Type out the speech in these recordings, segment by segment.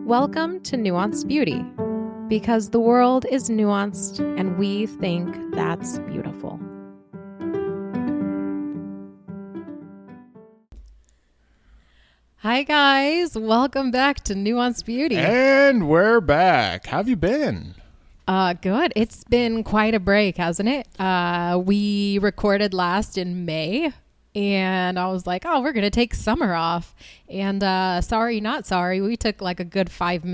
Welcome to Nuanced Beauty, because the world is nuanced and we think that's beautiful. Hi guys, welcome back to Nuanced Beauty. And we're back. How have you been? Good. It's been quite a break, hasn't it? We recorded last in May. And I was like, oh, we're going to take summer off. And sorry, not sorry. We took like a good 5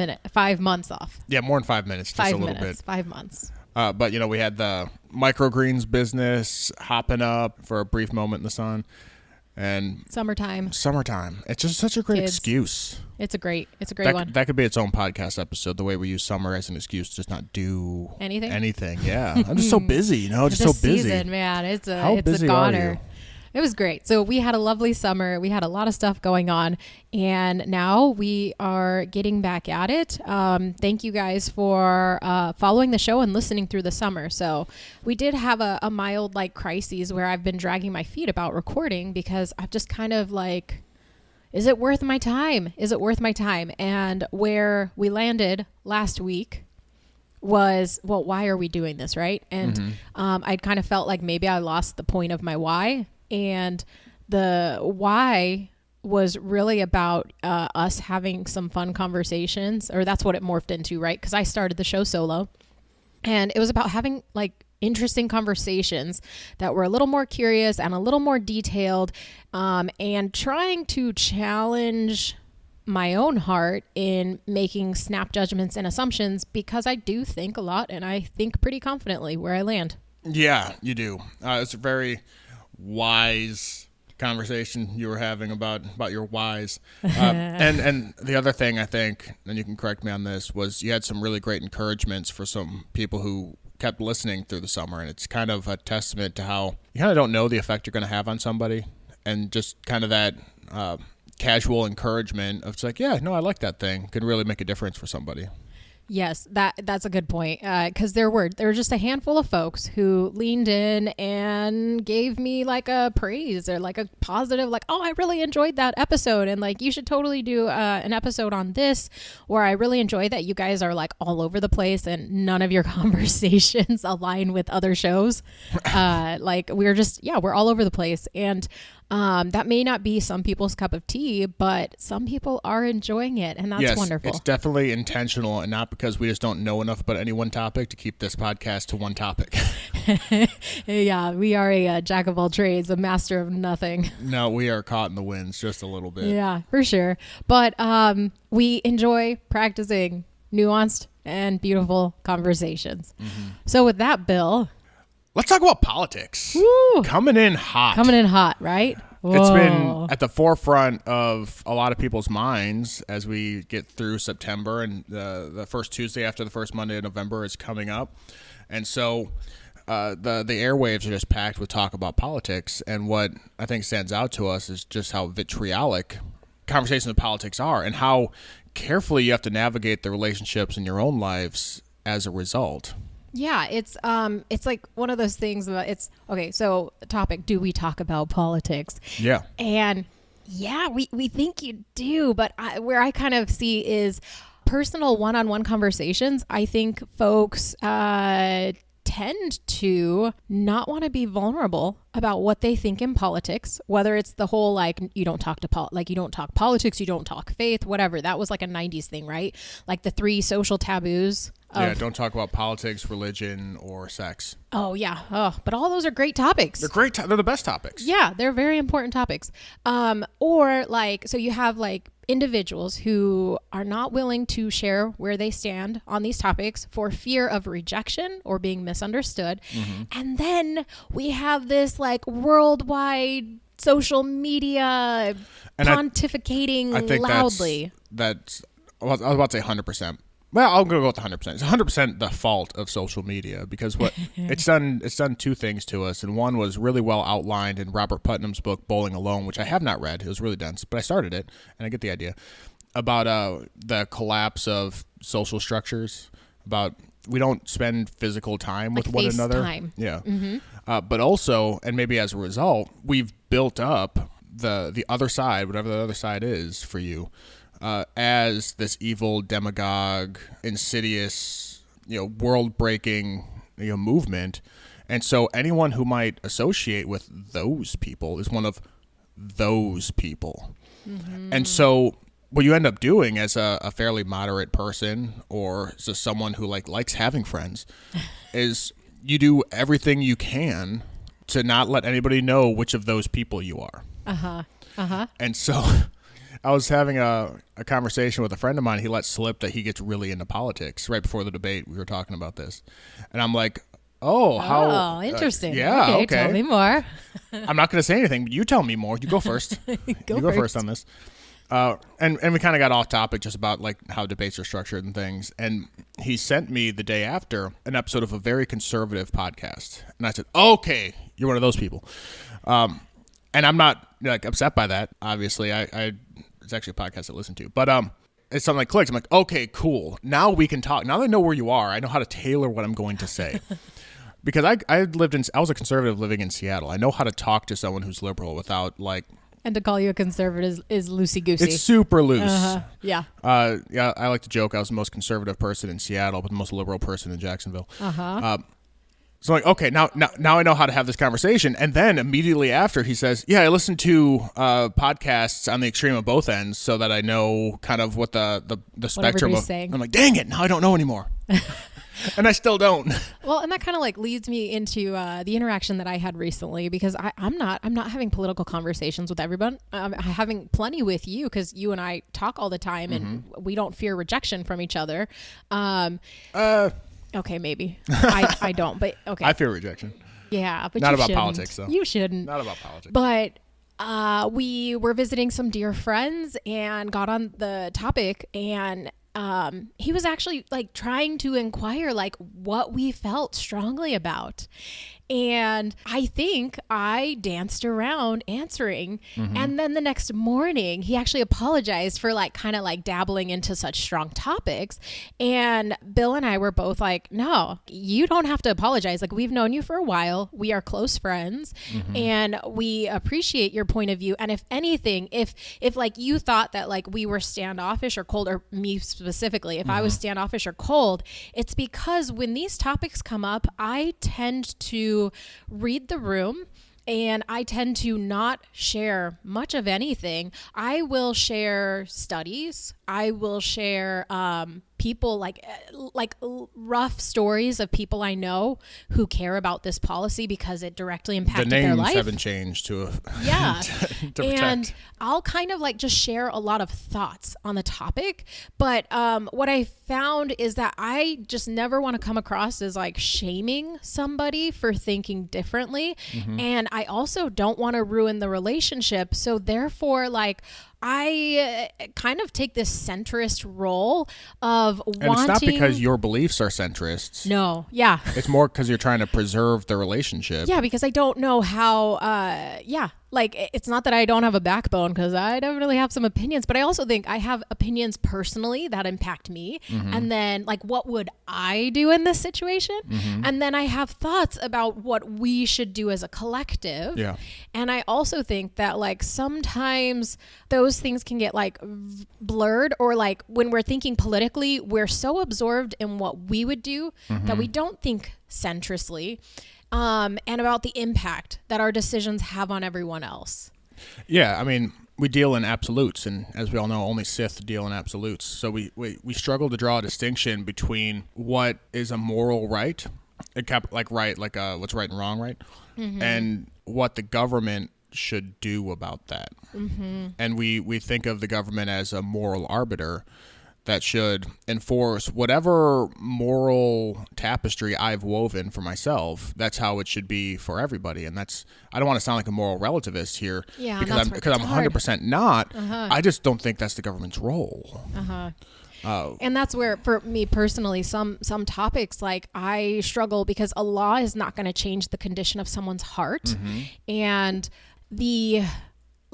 months off. Yeah, more than 5 minutes. Just a little bit. 5 months. But, you know, we had the microgreens business hopping up for a brief moment in the sun. And Summertime. It's just such a great Kids. excuse. It's a great one. That could be its own podcast episode, the way we use summer as an excuse to just not do anything. Yeah. I'm just so busy, you know, just this so busy. Season, man, it's How a busy goner. are you? It was great. So we had a lovely summer. We had a lot of stuff going on. And now we are getting back at it. Thank you guys for following the show and listening through the summer. So we did have a mild like crises where I've been dragging my feet about recording because I've just kind of like, is it worth my time? And where we landed last week was, well, why are we doing this, right? And I kind of felt like maybe I lost the point of my why. And the why was really about us having some fun conversations, or that's what it morphed into, right? Because I started the show solo, and it was about having like interesting conversations that were a little more curious and a little more detailed, and trying to challenge my own heart in making snap judgments and assumptions, because I do think a lot and I think pretty confidently where I land. Yeah, you do. It's a very wise conversation you were having about your whys. And the other thing I think, and you can correct me on this, was you had some really great encouragements for some people who kept listening through the summer. And it's kind of a testament to how you kind of don't know the effect you're going to have on somebody. And just kind of that casual encouragement of it's like, yeah, no, I like that thing, can really make a difference for somebody. Yes, that's a good point. Because there were just a handful of folks who leaned in and gave me like a praise or like a positive, like, oh, I really enjoyed that episode. And like, you should totally do an episode on this, or I really enjoy that you guys are like all over the place and none of your conversations align with other shows. Like we're all over the place. And that may not be some people's cup of tea, but some people are enjoying it, and that's wonderful. It's definitely intentional, and not because we just don't know enough about any one topic to keep this podcast to one topic. Yeah, we are a jack of all trades, a master of nothing. No, we are caught in the winds just a little bit. Yeah, for sure. But we enjoy practicing nuanced and beautiful conversations. Mm-hmm. So with that, Bill, let's talk about politics. Woo! Coming in hot, right? Whoa. It's been at the forefront of a lot of people's minds as we get through September, and the first Tuesday after the first Monday of November is coming up. And so the airwaves are just packed with talk about politics. And what I think stands out to us is just how vitriolic conversations of politics are and how carefully you have to navigate the relationships in your own lives as a result. Yeah, it's like one of those things about it's okay. So topic, do we talk about politics? Yeah. And yeah, we think you do, but where I kind of see is personal one-on-one conversations. I think folks tend to not want to be vulnerable about what they think in politics, whether it's the whole like you don't talk politics, you don't talk faith, whatever. That was like a 90s thing, right? Like the 3 social taboos. Don't talk about politics, religion, or sex. Oh, yeah. Oh, but all those are great topics. They're great. They're the best topics. Yeah, they're very important topics. Or like, so you have like individuals who are not willing to share where they stand on these topics for fear of rejection or being misunderstood. Mm-hmm. And then we have this like worldwide social media pontificating I think loudly. I was about to say 100%. Well, I'll go with 100%. It's 100% the fault of social media because what it's done 2 things to us, and one was really well outlined in Robert Putnam's book Bowling Alone, which I have not read. It was really dense, but I started it and I get the idea about the collapse of social structures. About we don't spend physical time with one another. Time. Yeah, but also, and maybe as a result, we've built up the other side, whatever the other side is for you. as this evil demagogue, insidious, world-breaking, movement. And so anyone who might associate with those people is one of those people. Mm-hmm. And so what you end up doing as a fairly moderate person, or just someone who likes having friends, is you do everything you can to not let anybody know which of those people you are. And so I was having a conversation with a friend of mine. He let slip that he gets really into politics. Right before the debate, we were talking about this. And I'm like, how interesting. Yeah, okay. Tell me more. I'm not going to say anything, but you tell me more. You go first. Go first on this. And we kind of got off topic just about how debates are structured and things. And he sent me the day after an episode of a very conservative podcast. And I said, okay, you're one of those people. And I'm not upset by that. Obviously, it's actually a podcast I listen to, but it's something that clicks. I'm like, okay, cool. Now we can talk. Now that I know where you are, I know how to tailor what I'm going to say. Because I was a conservative living in Seattle. I know how to talk to someone who's liberal without And to call you a conservative is loosey-goosey. It's super loose. Yeah. Yeah, I like to joke I was the most conservative person in Seattle, but the most liberal person in Jacksonville. So I'm like, okay, now I know how to have this conversation. And then immediately after, he says, yeah, I listen to podcasts on the extreme of both ends so that I know kind of what the spectrum of. Saying. I'm like, dang it, now I don't know anymore. And I still don't. Well, and that kind of leads me into the interaction that I had recently, because I'm not having political conversations with everyone. I'm having plenty with you, because you and I talk all the time, and we don't fear rejection from each other. Okay, maybe I don't, but okay. I fear rejection. Yeah, but not you about shouldn't. Politics, though. You shouldn't. Not about politics. But we were visiting some dear friends and got on the topic, and he was actually trying to inquire what we felt strongly about. And I think I danced around answering. And then the next morning, he actually apologized for kind of dabbling into such strong topics. And Bill and I were both like, no, you don't have to apologize. We've known you for a while. We are close friends, and we appreciate your point of view. And if anything, if you thought that we were standoffish or cold, or me specifically, if I was standoffish or cold, it's because when these topics come up, I tend to read the room, and I tend to not share much of anything. I will share studies. I will share people rough stories of people I know who care about this policy because it directly impacted their life. The names haven't changed to protect. And I'll kind of just share a lot of thoughts on the topic. But what I found is that I just never want to come across as shaming somebody for thinking differently. And I also don't want to ruin the relationship. So therefore, I kind of take this centrist role of wanting... And it's not because your beliefs are centrists. No, yeah. It's more because you're trying to preserve the relationship. Yeah, because I don't know how... it's not that I don't have a backbone, because I definitely have some opinions, but I also think I have opinions personally that impact me. And then what would I do in this situation? And then I have thoughts about what we should do as a collective. Yeah. And I also think that sometimes those things can get blurred, or when we're thinking politically, we're so absorbed in what we would do that we don't think centristly. And about the impact that our decisions have on everyone else. Yeah, I mean, we deal in absolutes, and as we all know, only Sith deal in absolutes. So we struggle to draw a distinction between what is a moral right, what's right and wrong right, and what the government should do about that. And we think of the government as a moral arbiter that should enforce whatever moral tapestry I've woven for myself. That's how it should be for everybody. And I don't want to sound like a moral relativist here, because I'm 100% not. I just don't think that's the government's role. And that's where, for me personally, some topics I struggle, because a law is not going to change the condition of someone's heart. And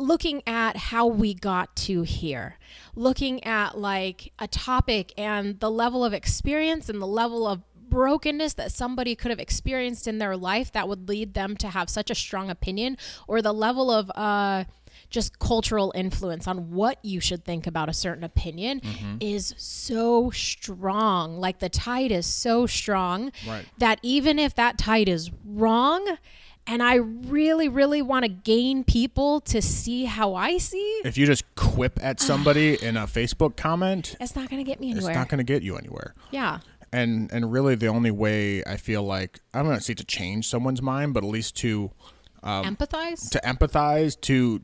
looking at how we got to here, looking at a topic and the level of experience and the level of brokenness that somebody could have experienced in their life that would lead them to have such a strong opinion, or the level of just cultural influence on what you should think about a certain opinion is so strong. Like the tide is so strong that even if that tide is wrong, and I really, really want to gain people to see how I see, if you just quip at somebody in a Facebook comment, it's not going to get me anywhere. It's not going to get you anywhere. Yeah. And really the only way I feel like, I'm not going to say to change someone's mind, but at least to empathize,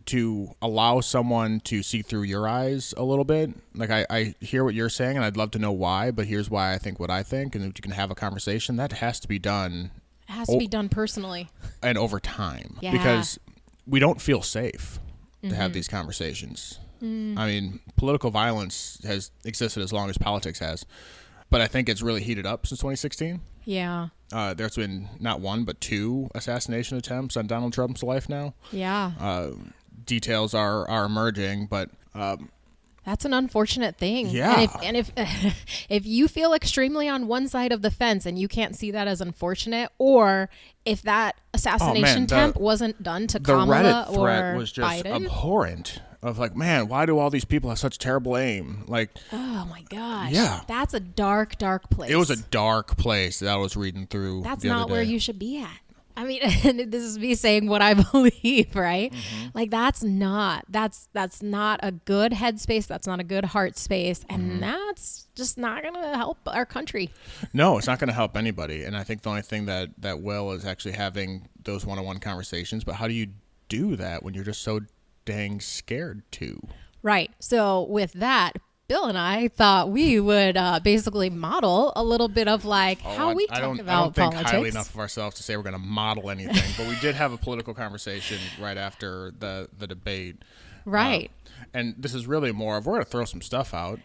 to allow someone to see through your eyes a little bit. Like I hear what you're saying and I'd love to know why, but here's why I think what I think. And if you can have a conversation, that has to be done. It has to be done personally. And over time. Yeah. Because we don't feel safe to have these conversations. I mean, political violence has existed as long as politics has. But I think it's really heated up since 2016. Yeah. There's been not one, but 2 assassination attempts on Donald Trump's life now. Yeah. Details are emerging, but that's an unfortunate thing. Yeah. And if if you feel extremely on one side of the fence and you can't see that as unfortunate, or if that assassination attempt wasn't done to Kamala Reddit threat was just Biden, abhorrent. Of like, man, why do all these people have such terrible aim? Like, oh my gosh, yeah, that's a dark, dark place. It was a dark place that I was reading through. That's not where you should be at. I mean, this is me saying what I believe, right? Like that's not a good headspace. That's not a good heart space, and that's just not going to help our country. No, it's not going to help anybody. And I think the only thing that will is actually having those one-on-one conversations. But how do you do that when you're just so dang scared to? Right. So with that, Bill and I thought we would basically model a little bit of like how we talk about politics. I don't think highly enough of ourselves to say we're going to model anything, but we did have a political conversation right after the debate. Right. And this is really more of, we're going to throw some stuff out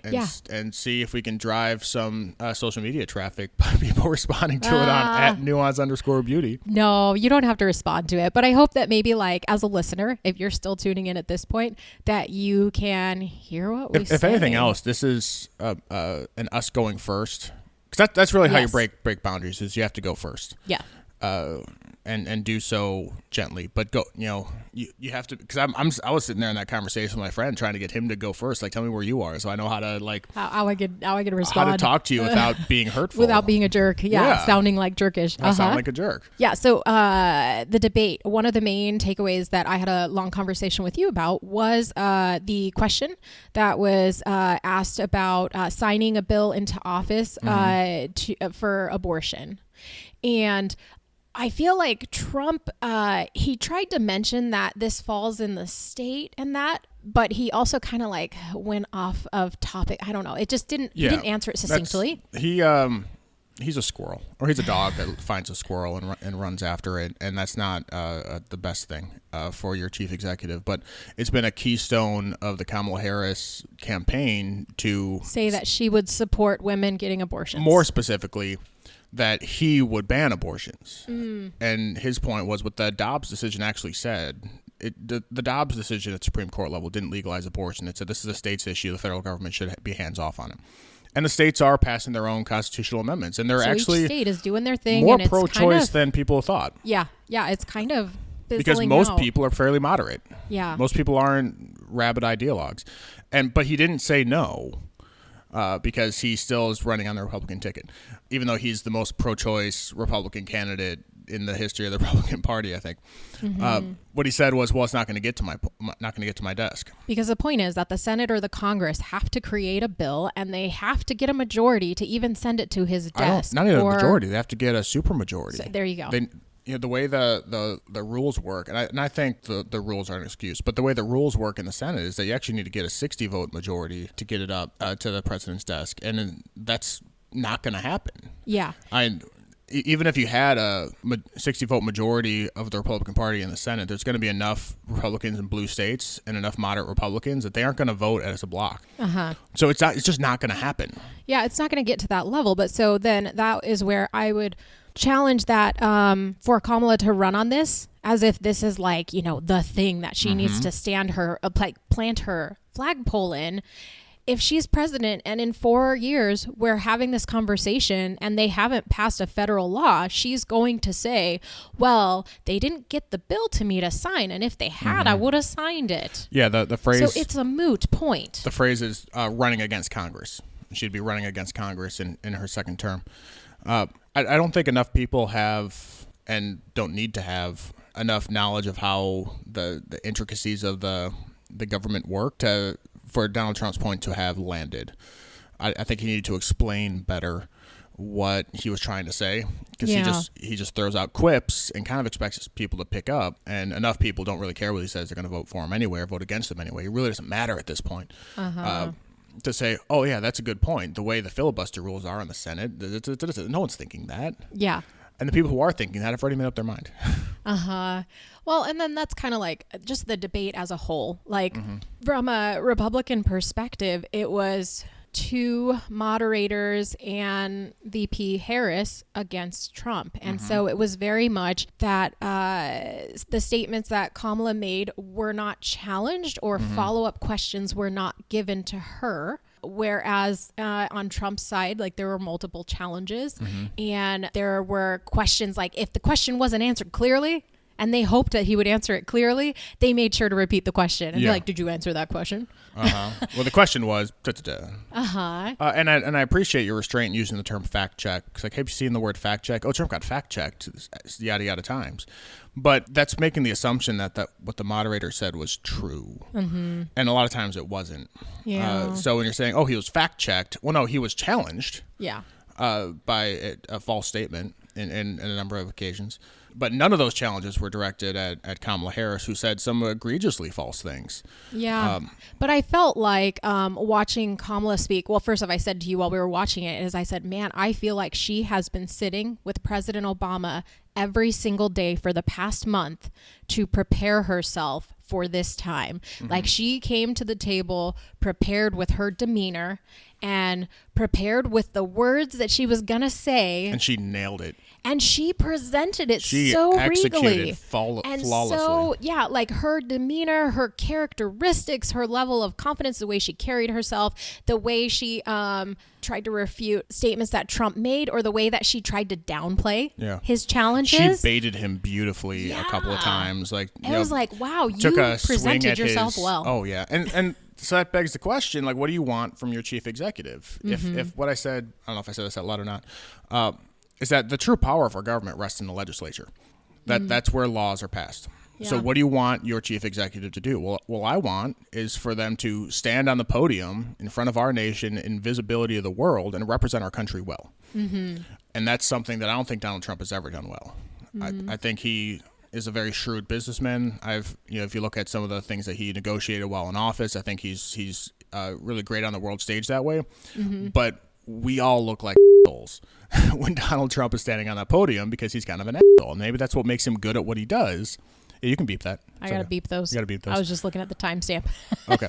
and see if we can drive some social media traffic by people responding to it on @nuance_beauty. No, you don't have to respond to it. But I hope that maybe like as a listener, if you're still tuning in at this point, that you can hear what we say. If anything else, this is an us going first. Because that's really how you break boundaries, is you have to go first. Yeah. And do so gently, but go. You have to, because I was sitting there in that conversation with my friend trying to get him to go first. Like, tell me where you are, so I know how to like how I could respond, how to talk to you without being hurtful, without being a jerk. Yeah. Sounding like jerkish. I sound like a jerk. Yeah. So the debate. One of the main takeaways that I had a long conversation with you about was the question that was asked about signing a bill into office for abortion, and I feel like Trump, he tried to mention that this falls in the state and that, but he also kind of like went off of topic. I don't know. It just didn't, he didn't answer it succinctly. He's a squirrel, or he's a dog that finds a squirrel and runs after it. And that's not the best thing for your chief executive. But it's been a keystone of the Kamala Harris campaign to say that she would support women getting abortions. More specifically, that he would ban abortions. And his point was what the Dobbs decision actually said. The Dobbs decision at Supreme Court level didn't legalize abortion. It said this is a state's issue. The federal government should be hands off on it. And the states are passing their own constitutional amendments. And they're actually each state is doing their thing. More and it's pro-choice than people thought. Yeah. Yeah. It's kind of because most people are fairly moderate. Yeah. Most people aren't rabid ideologues. But he didn't say no. Because he still is running on the Republican ticket, even though he's the most pro-choice Republican candidate in the history of the Republican Party, I think. What he said was, "Well, it's not going to get to my desk." Because the point is that the Senate or the Congress have to create a bill, and they have to get a majority to even send it to his desk. Not even a majority; they have to get a supermajority. So there you go. The way the rules work, and I think the rules aren't an excuse, but the way the rules work in the Senate is that you actually need to get a 60-vote majority to get it up to the president's desk, and that's not going to happen. Yeah. Even if you had a 60-vote majority of the Republican Party in the Senate, there's going to be enough Republicans in blue states and enough moderate Republicans that they aren't going to vote as a block. So it's just not going to happen. Yeah, it's not going to get to that level. But so then that is where I would challenge that for Kamala to run on this as if this is like, the thing that she needs to plant her flagpole in. if she's president and in 4 years we're having this conversation and they haven't passed a federal law, she's going to say, well, they didn't get the bill to me to sign, and if they had, I would have signed it. Yeah, the phrase. So it's a moot point. The phrase is running against Congress. She'd be running against Congress in her second term. I don't think enough people have and don't need to have enough knowledge of how the intricacies of the government work for Donald Trump's point to have landed. I think he needed to explain better what he was trying to say, because he just throws out quips and kind of expects people to pick up, and enough people don't really care what he says. They're going to vote for him anyway or vote against him anyway. It really doesn't matter at this point. To say, oh yeah, that's a good point. The way the filibuster rules are in the Senate, no one's thinking that. Yeah. And the people who are thinking that have already made up their mind. Well, and then that's kind of like just the debate as a whole. Like from a Republican perspective, it was 2 moderators and VP Harris against Trump. And so it was very much that the statements that Kamala made were not challenged, or follow-up questions were not given to her. Whereas on Trump's side, like, there were multiple challenges and there were questions, like if the question wasn't answered clearly and they hoped that he would answer it clearly, they made sure to repeat the question and be like, did you answer that question? Well, the question was, and I appreciate your restraint in using the term fact check. Because, like, have you seen the word fact check? Oh, Trump got fact checked, yada, yada times. But that's making the assumption that what the moderator said was true. And a lot of times it wasn't. Yeah. So when you're saying, oh, he was fact checked, well, no, he was challenged by a false statement in a number of occasions. But none of those challenges were directed at Kamala Harris, who said some egregiously false things. Yeah. But I felt like watching Kamala speak. Well, first off, I said to you while we were watching it, is I said, man, I feel like she has been sitting with President Obama every single day for the past month to prepare herself for this time. Like, she came to the table prepared with her demeanor and prepared with the words that she was going to say. And she nailed it. And she presented it she so executed regally. And flawlessly. So, yeah, like her demeanor, her characteristics, her level of confidence, the way she carried herself, the way she tried to refute statements that Trump made, or the way that she tried to downplay his challenges. She baited him beautifully a couple of times. Like, it was like, wow, you took a presented swing at yourself well. Oh, yeah. And so that begs the question, like, what do you want from your chief executive? If what I said, I don't know if I said this out loud or not, is that the true power of our government rests in the legislature. That's where laws are passed. Yeah. So what do you want your chief executive to do? Well, I want is for them to stand on the podium in front of our nation in visibility of the world and represent our country well. And that's something that I don't think Donald Trump has ever done well. I think he is a very shrewd businessman. If you look at some of the things that he negotiated while in office, I think he's really great on the world stage that way. But we all look like assholes when Donald Trump is standing on that podium, because he's kind of an asshole. And maybe that's what makes him good at what he does. Yeah, you can beep that. I gotta beep those. You gotta beep those. I was just looking at the timestamp. Okay.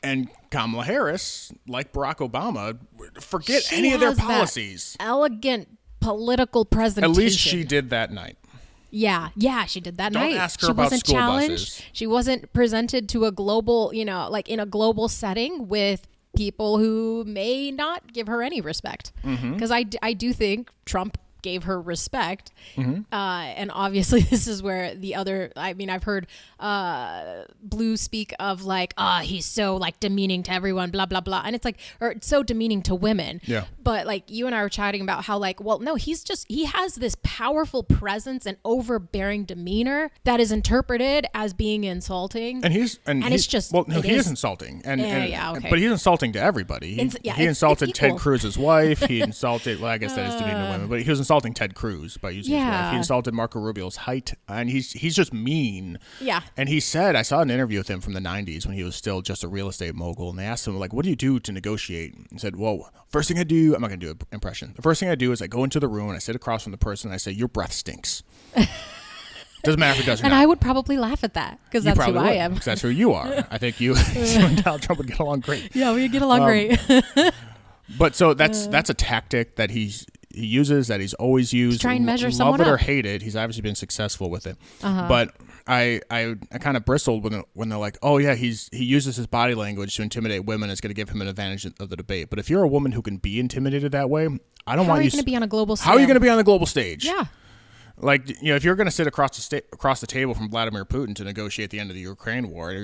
And Kamala Harris, like Barack Obama, forget any of their policies. Elegant political presentation. At least she did that night. Yeah, she did that night. Don't ask her she about wasn't school challenged. buses. She wasn't presented to a global, like in a global setting with people who may not give her any respect. Because I do think Trump gave her respect. And obviously this is where I've heard Blue speak of like, he's so like demeaning to everyone, blah, blah, blah. And it's like, or so demeaning to women. Yeah. But like you and I were chatting about how like, well, no, he has this powerful presence and overbearing demeanor that is interpreted as being insulting. And it's just, well, no, he is insulting. Okay. But he's insulting to everybody. He insulted Ted Cruz's wife. He insulted, well, I guess that is demeaning to women, but he was insulting Ted Cruz by using his wife. He insulted Marco Rubio's height, and he's just mean. Yeah. And he said, I saw an interview with him from the 90s when he was still just a real estate mogul, and they asked him, like, what do you do to negotiate? He said, well, first thing I do, I'm not going to do an impression. The first thing I do is I go into the room and I sit across from the person and I say, your breath stinks. Doesn't matter if it does or not. And I would probably laugh at that because that's who I am. Because that's who you are. I think you and Donald Trump would get along great. Yeah, we get along great. But so that's a tactic that he's uses, that he's always used. Try and measure love someone it or up. hate it, he's obviously been successful with it. But I kind of bristled when they're like, oh yeah, he uses his body language to intimidate women. It's going to give him an advantage of the debate. But if you're a woman who can be intimidated that way, I don't How want are you you going to be on a global stage? How are you going to be on the global stage? Yeah. Like, if you're going to sit across the table from Vladimir Putin to negotiate the end of the Ukraine war, are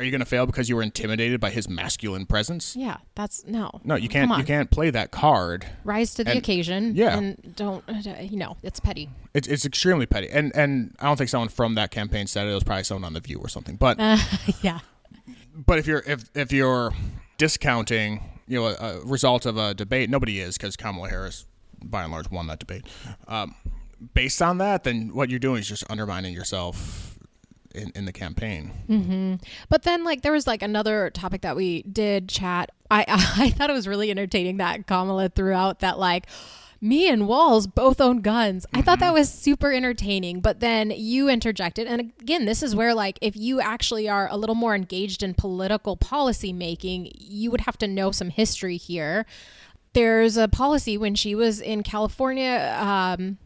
you going to fail because you were intimidated by his masculine presence? Yeah, that's no. No, you Come can't. on. You can't play that card. Rise to the occasion. Yeah. And don't. It's petty. It's extremely petty, and I don't think someone from that campaign said it. It was probably someone on The View or something. But Yeah. but if you're discounting a result of a debate, nobody is, because Kamala Harris by and large won that debate. Based on that, then what you're doing is just undermining yourself in the campaign. Mm-hmm. But then, there was another topic that we did chat. I thought it was really entertaining that Kamala threw out that me and Walls both own guns. I thought that was super entertaining. But then you interjected, and again, this is where if you actually are a little more engaged in political policy making, you would have to know some history here. There's a policy when she was in California.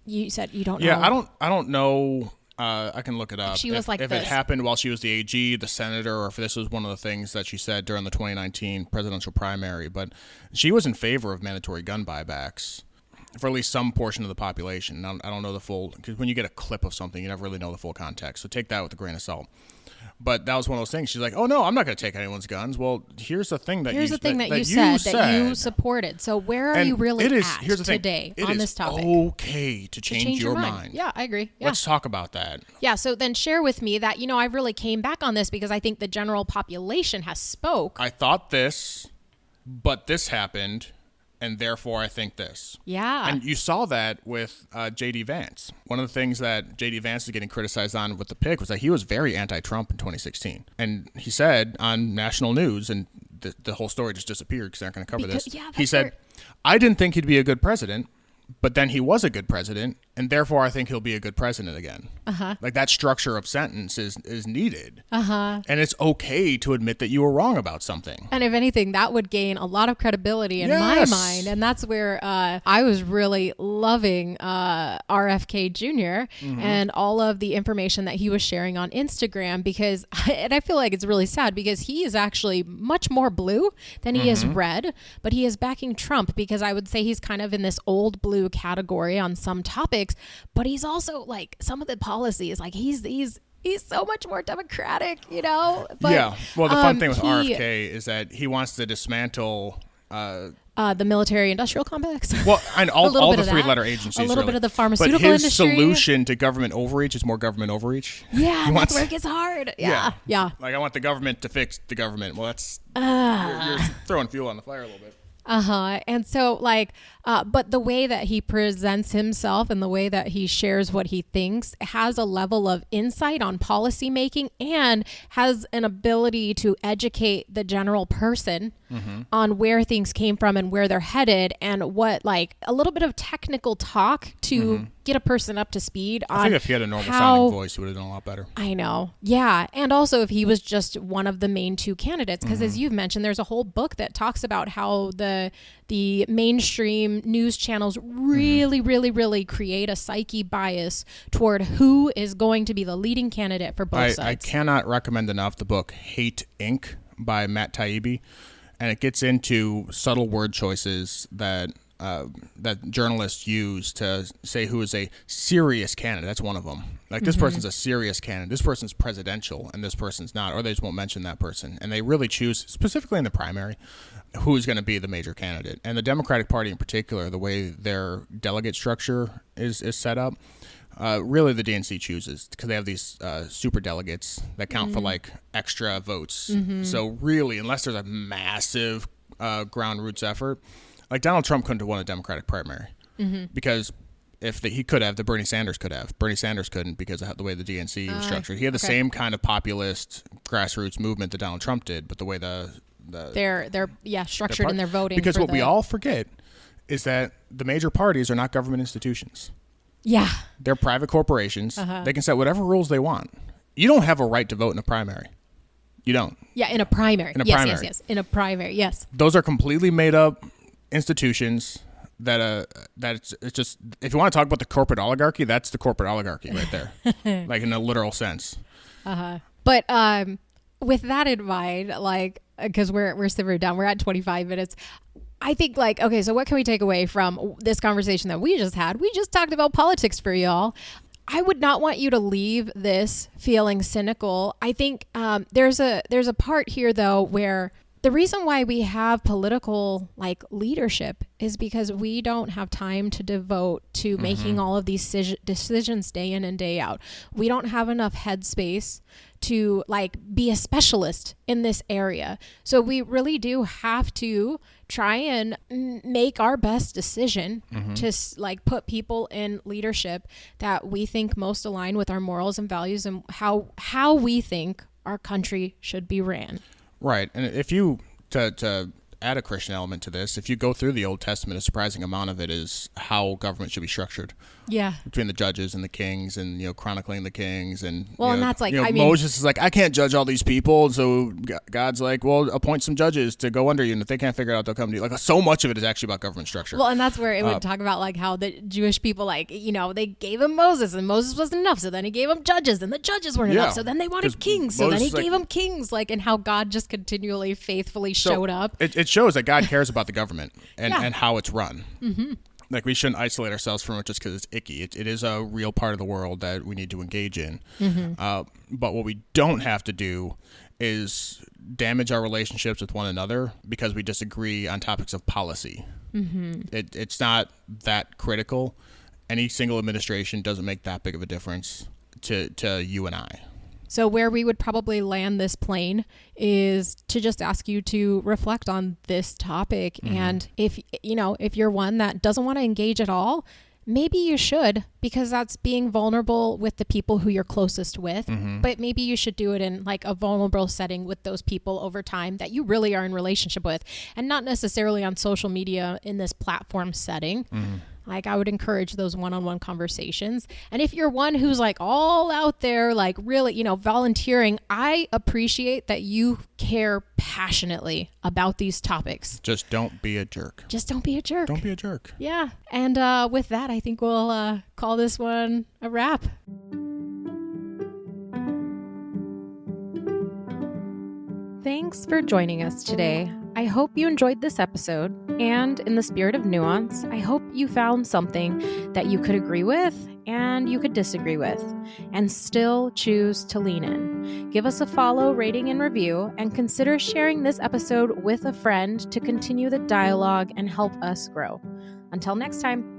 You said you don't know. Yeah, I don't know. I can look it up. She was if it happened while she was the AG, the senator, or if this was one of the things that she said during the 2019 presidential primary. But she was in favor of mandatory gun buybacks for at least some portion of the population. I don't know the full, because when you get a clip of something, you never really know the full context. So take that with a grain of salt. But that was one of those things. She's like, "Oh no, I'm not going to take anyone's guns." Well, here's the thing that you supported. So where are you really at today on this topic? It is okay to change your mind. Yeah, I agree. Yeah. Let's talk about that. Yeah. So then share with me that I really came back on this because I think the general population has spoke. I thought this, but this happened, and therefore I think this. Yeah. And you saw that with J.D. Vance. One of the things that J.D. Vance is getting criticized on with the pick was that he was very anti-Trump in 2016. And he said on national news, and the whole story just disappeared because they're not going to cover this. Yeah, he said, I didn't think he'd be a good president, but then he was a good president, and therefore I think he'll be a good president again. That structure of sentence is needed. And it's okay to admit that you were wrong about something. And if anything, that would gain a lot of credibility in my mind. And that's where I was really loving RFK Jr. And all of the information that he was sharing on Instagram, because, and I feel like it's really sad because he is actually much more blue than he is red, but he is backing Trump because I would say he's kind of in this old blue category on some topics, but he's also some of the policies, he's so much more democratic, But, yeah. Well, the fun thing with RFK is that he wants to dismantle the military-industrial complex. Well, and all the three-letter agencies. A little really. bit of the pharmaceutical industry. But his industry. solution to government overreach is more government overreach. Yeah, that's where it gets hard. Yeah. I want the government to fix the government. Well, that's you're throwing fuel on the fire a little bit. And so but the way that he presents himself and the way that he shares what he thinks has a level of insight on policy making and has an ability to educate the general person on where things came from and where they're headed and what a little bit of technical talk to get a person up to speed on. I think if he had a normal sounding voice, he would have done a lot better. I know. Yeah. And also if he was just one of the main two candidates, because as you've mentioned, there's a whole book that talks about how the mainstream news channels really create a psyche bias toward who is going to be the leading candidate for both sides. I cannot recommend enough the book Hate Inc. by Matt Taibbi, and it gets into subtle word choices that journalists use to say who is a serious candidate. That's one of them. This person's a serious candidate. This person's presidential, and this person's not, or they just won't mention that person. And they really choose, specifically in the primary, who's going to be the major candidate. And the Democratic Party in particular, the way their delegate structure is set up, really the DNC chooses because they have these super delegates that count for extra votes. So really, unless there's a massive ground roots effort, Donald Trump couldn't have won a Democratic primary because if he could have, Bernie Sanders could have. Bernie Sanders couldn't because of the way the DNC was structured. He had the same kind of populist grassroots movement that Donald Trump did, but the way they're structured in their voting. Because what we all forget is that the major parties are not government institutions. Yeah. They're private corporations. They can set whatever rules they want. You don't have a right to vote in a primary. You don't. Yeah, in a primary. Yes. In a primary, yes. Those are completely made up institutions that it's just, if you want to talk about the corporate oligarchy, that's the corporate oligarchy right there, like in a literal sense. But with that in mind, like, because we're simmering down, we're at 25 minutes. I think, like, okay, so what can we take away from this conversation that we just had? We just talked about politics for y'all. I would not want you to leave this feeling cynical. I think there's a part here, though, where the reason why we have political like leadership is because we don't have time to devote to making all of these decisions day in and day out. We don't have enough headspace to like be a specialist in this area. So we really do have to try and make our best decision to like put people in leadership that we think most align with our morals and values and how we think our country should be ran. Right. And if you, to add a Christian element to this, if you go through the Old Testament, a surprising amount of it is how government should be structured. Yeah. Between the judges and the kings and, chronicling the kings. And, and that's like, I mean, Moses is like, I can't judge all these people. So God's like, well, appoint some judges to go under you. And if they can't figure it out, they'll come to you. Like, so much of it is actually about government structure. Well, and that's where it would talk about like how the Jewish people, like, they gave him Moses and Moses wasn't enough. So then he gave him judges and the judges weren't enough. So then they wanted kings. So then he gave them kings, like, and how God just continually faithfully showed up. It shows that God cares about the government and how it's run. Like, we shouldn't isolate ourselves from it just because it's icky. It is a real part of the world that we need to engage in. But what we don't have to do is damage our relationships with one another because we disagree on topics of policy. It's not that critical. Any single administration doesn't make that big of a difference to you and I. So where we would probably land this plane is to just ask you to reflect on this topic. And if you're one that doesn't want to engage at all, maybe you should, because that's being vulnerable with the people who you're closest with. But maybe you should do it in like a vulnerable setting with those people over time that you really are in relationship with, and not necessarily on social media in this platform setting. Like, I would encourage those one-on-one conversations. And if you're one who's like all out there, like really, volunteering, I appreciate that you care passionately about these topics. Just don't be a jerk. Just don't be a jerk. Don't be a jerk. Yeah. And with that, I think we'll call this one a wrap. Thanks for joining us today. I hope you enjoyed this episode, and in the spirit of nuance, I hope you found something that you could agree with and you could disagree with, and still choose to lean in. Give us a follow, rating, and review, and consider sharing this episode with a friend to continue the dialogue and help us grow. Until next time.